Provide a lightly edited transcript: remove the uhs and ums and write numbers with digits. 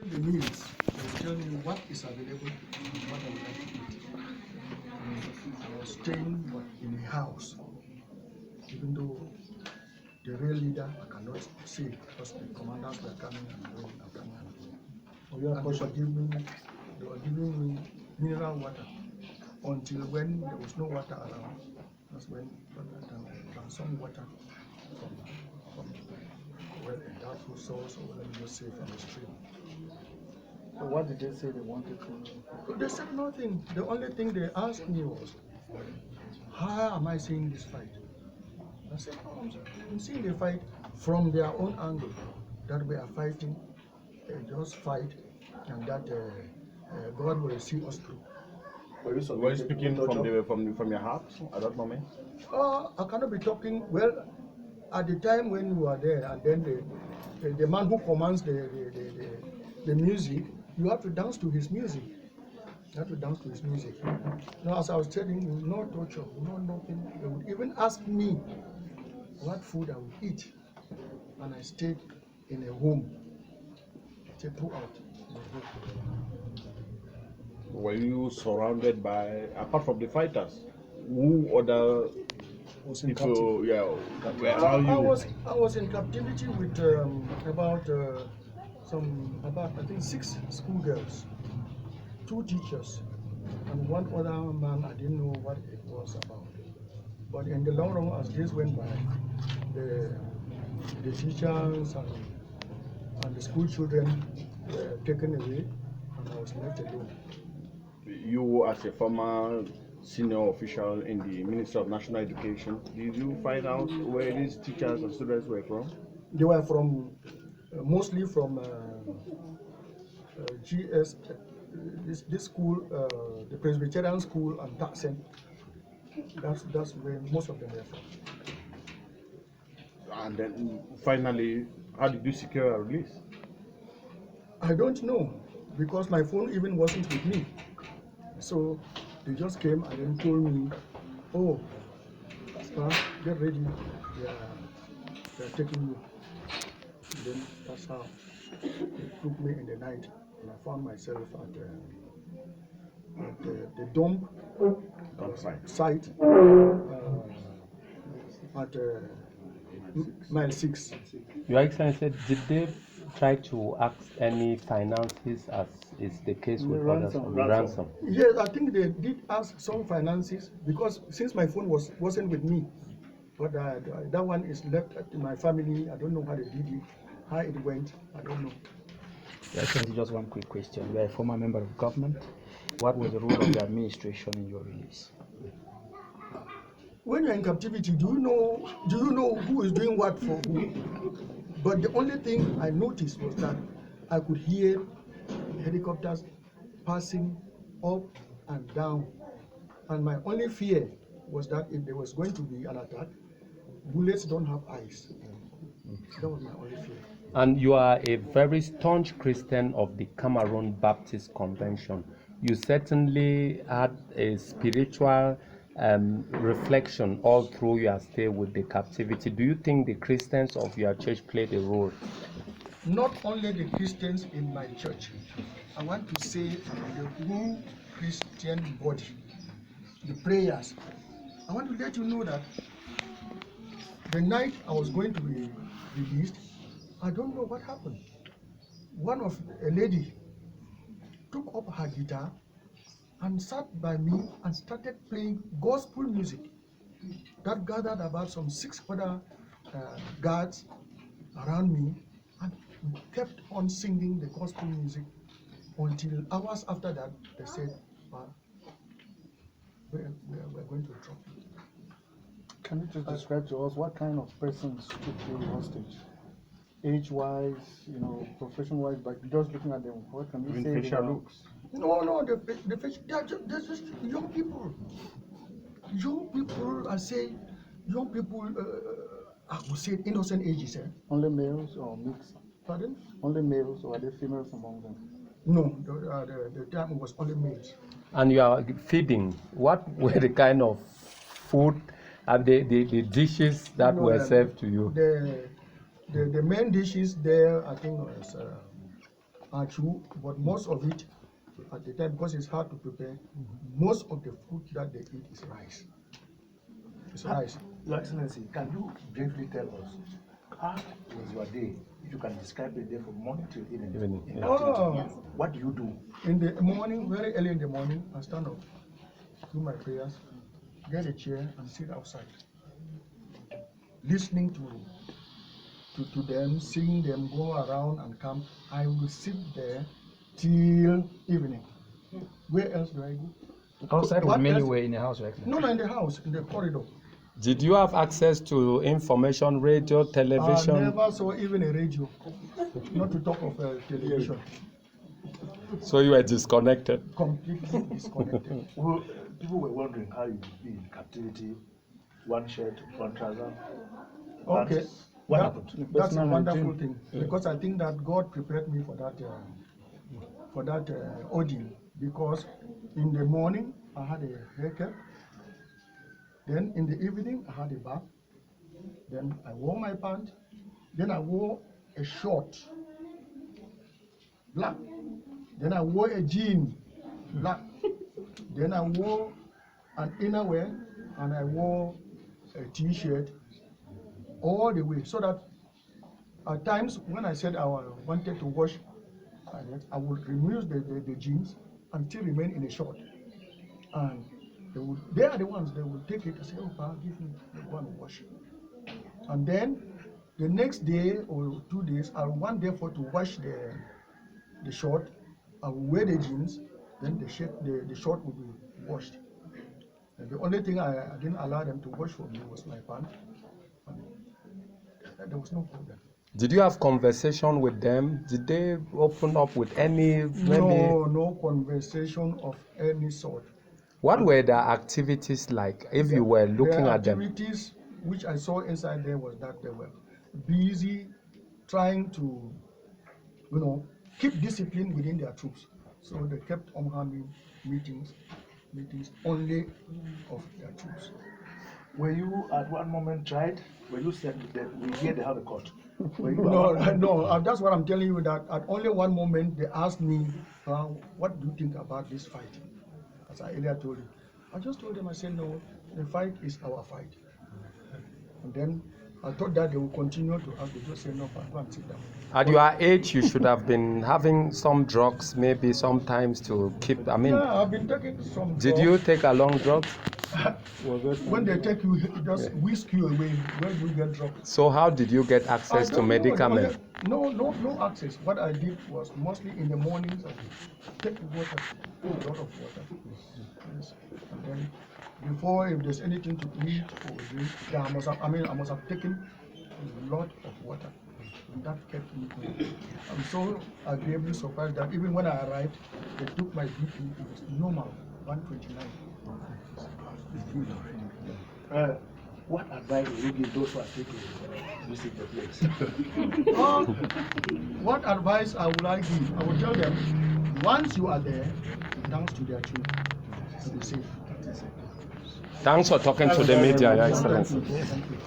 The meals, they tell me what is available and what I would like to eat. I was staying in a house, even though the real leader I cannot see because the commanders were coming and going and coming and going. And they were giving me mineral water until when there was no water around. That's when I drank some water from well endowed food source, or let me just say from the stream. So what did they say they wanted to? They said nothing. The only thing they asked me was, how am I seeing this fight? I said, oh, I'm seeing the fight from their own angle, that we are fighting, just fight, and that God will see us through. Were you speaking from your heart at that moment? I cannot be talking. Well, at the time when you are there, and then the man who commands the music, you have to dance to his music. You have to dance to his music. Now, as I was telling you, no torture, no nothing. They would even ask me what food I would eat, and I stayed in a home throughout. Were you surrounded by, apart from the fighters, who other people were around you? I was in captivity with about I think 6 schoolgirls, 2 teachers, and one other man. I didn't know what it was about. But in the long run, as days went by, the teachers and the school children were taken away, and I was left alone. You, as a former senior official in the Ministry of National Education, did you find out where these teachers and students were from? They were from mostly from GS, this school, the Presbyterian school, and Taxen. That's where most of them were from. And then finally, how did you secure a release? I don't know, because my phone even wasn't with me. So they just came and then told me, oh, sir, get ready, they're taking you. And then that's how they took me in the night, and I found myself at the dump site at mile 6. Your Excellency, did they try to ask any finances, as is the case with others, ransom? Yes, I think they did ask some finances, because since my phone wasn't with me, but that one is left at my family. I don't know how they did it, how it went. I don't know. Your Excellency, just one quick question. You are a former member of government. What was the role of the administration in your release? When you're in captivity, do you know who is doing what for who? But the only thing I noticed was that I could hear helicopters passing up and down, and my only fear was that if there was going to be an attack, bullets don't have eyes. That was my only fear. And you are a very staunch Christian of the Cameroon Baptist Convention. You certainly had a spiritual reflection all through your stay with the captivity. Do you think the Christians of your church played a role? Not only the Christians in my church. I want to say the whole Christian body, the prayers. I want to let you know that the night I was going to be released, I don't know what happened. A lady took up her guitar and sat by me and started playing gospel music. That gathered about some 6 other guards around me, and we kept on singing the gospel music until hours after that they said, we're going to drop you. Can you just describe to us what kind of persons took you hostage? Age-wise, profession-wise, but just looking at them, what can you say? Facial looks. No, they're just young people. Young people, I say, young people, I would say innocent ages. Only males or mixed? Pardon? Only males, or are there females among them? No, the time was only males. And you are feeding. What were the kind of food and the dishes that were served to you? The main dishes there, I think, was are true, but most of it at the time, because it's hard to prepare, most of the food that they eat is rice. It's rice. Your Excellency, can you briefly tell us how was your day? If you can describe the day from morning till evening. In yeah. activity. What do you do? In the morning, very early in the morning, I stand up, do my prayers, get a chair and sit outside, listening to them, seeing them go around and come. I will sit there till evening. Where else do I go? Outside What or mainly else? were in the house, right? No, in the house, in the corridor. Did you have access to information, radio, I television? never saw even a radio, not to talk of television. So you were disconnected. Completely disconnected. Well, people were wondering how you be in captivity, one shirt, one trouser. Okay, What that- happened? that's a Personal wonderful hygiene. thing, because I think that God prepared me for that ordeal. Because in the morning I had a haircut, then in the evening I had a bath, then I wore my pants, then I wore a short, black, then I wore a jean, black, then I wore an innerwear, and I wore a t-shirt all the way, so that at times when I said I wanted to wash, I would remove the jeans and still remain in a short. And they are the ones that will take it and say, oh, Pa, give me, go and wash. And then the next day or 2 days, I want therefore to wash the short. I will wear the jeans, then the short will be washed. And the only thing I didn't allow them to wash for me was my pants. And there was no problem. Did you have conversation with them? Did they open up with any? No conversation of any sort. What were the activities like? If you were looking at them, The activities which I saw inside there was that they were busy trying to, keep discipline within their troops. So they kept on having meetings only of their troops. Were you at one moment tried? Were you said that we hear they have a court? Were you No, that's what I'm telling you, that at only one moment they asked me, what do you think about this fight? As I earlier told you. I just told them, I said, no, the fight is our fight. And then I thought that they would continue to ask. They just say, no, go and sit down. at your age, you should have been having some drugs, maybe sometimes to keep. Yeah, I've been taking some Did drugs. you take along drugs? When they take you, it just whisk you away. Where do you get drugs? So how did you get access to medicament? No access. What I did was mostly in the mornings I take water, a lot of water. Yes. And then before, if there's anything to eat or drink, I must have taken a lot of water. And that kept me going. I'm so agreeably surprised that even when I arrived, they took my BP, it was normal, 129. What advice would you give those who are still to visit the place? What advice I would give? I would tell them, once you are there, thanks to their children, to be safe. Thanks for talking to the media, Your Excellency. Thank you.